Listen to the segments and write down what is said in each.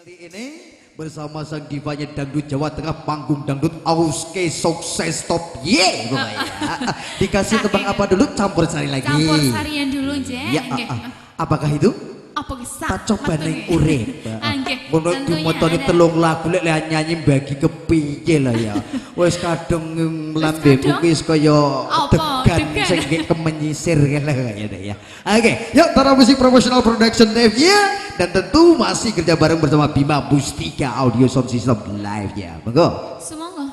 Kali ini bersama sang divanya dangdut Jawa Tengah, panggung dangdut Auske Sukses Top Ye ya. Dikasih tebang apa dulu, campur sari lagi. Campur sarian dulu je. Ya, apakah itu? Apa kisah? Tak coba neng urip. Menurut dimotoni ada. telung lagu lek nyanyi bagi kepiye lah ya. Wes kadung lambemu wis kaya degan sing kemenyisir kayaknya ya. Oke, yuk Tara Musik Professional Production Live ya. Dan tentu masih kerja bareng bersama Bima Mustika Audio Sound System Live ya. Monggo. Semoga.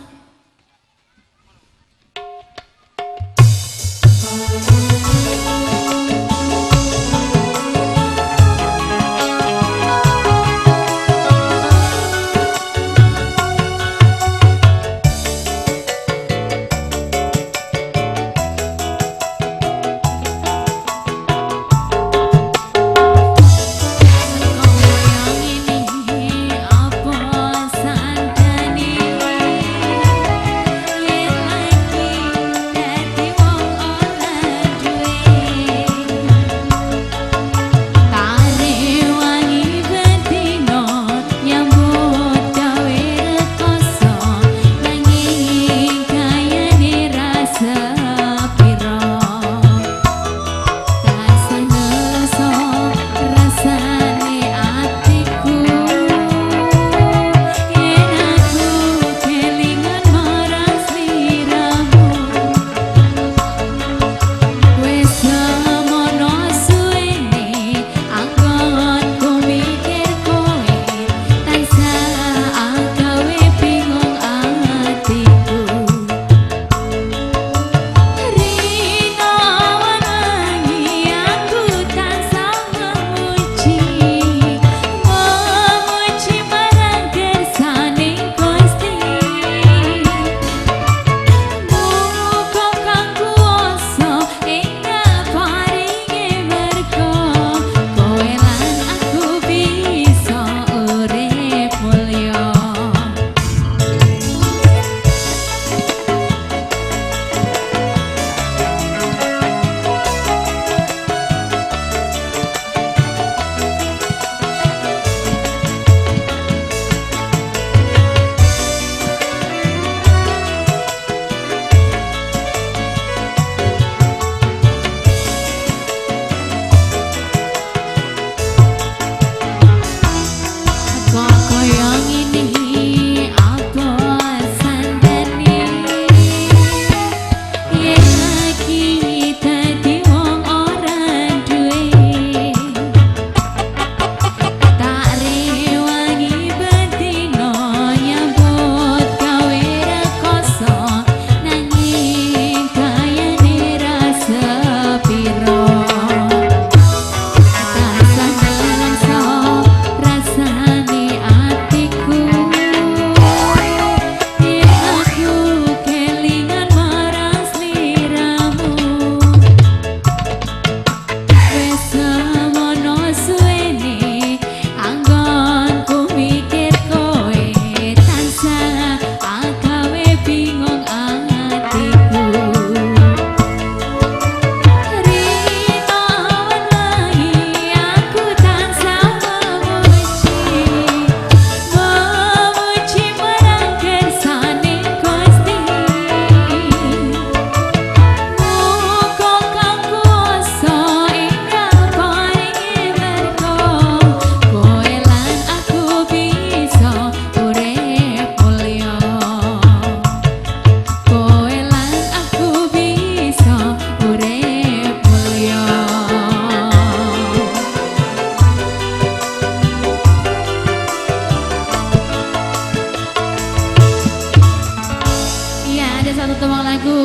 Satu tembang lagu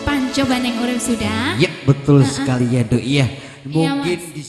Pancoba Neng Urip sudah. Ya betul sekali ya Dok ya. Mungkin di sini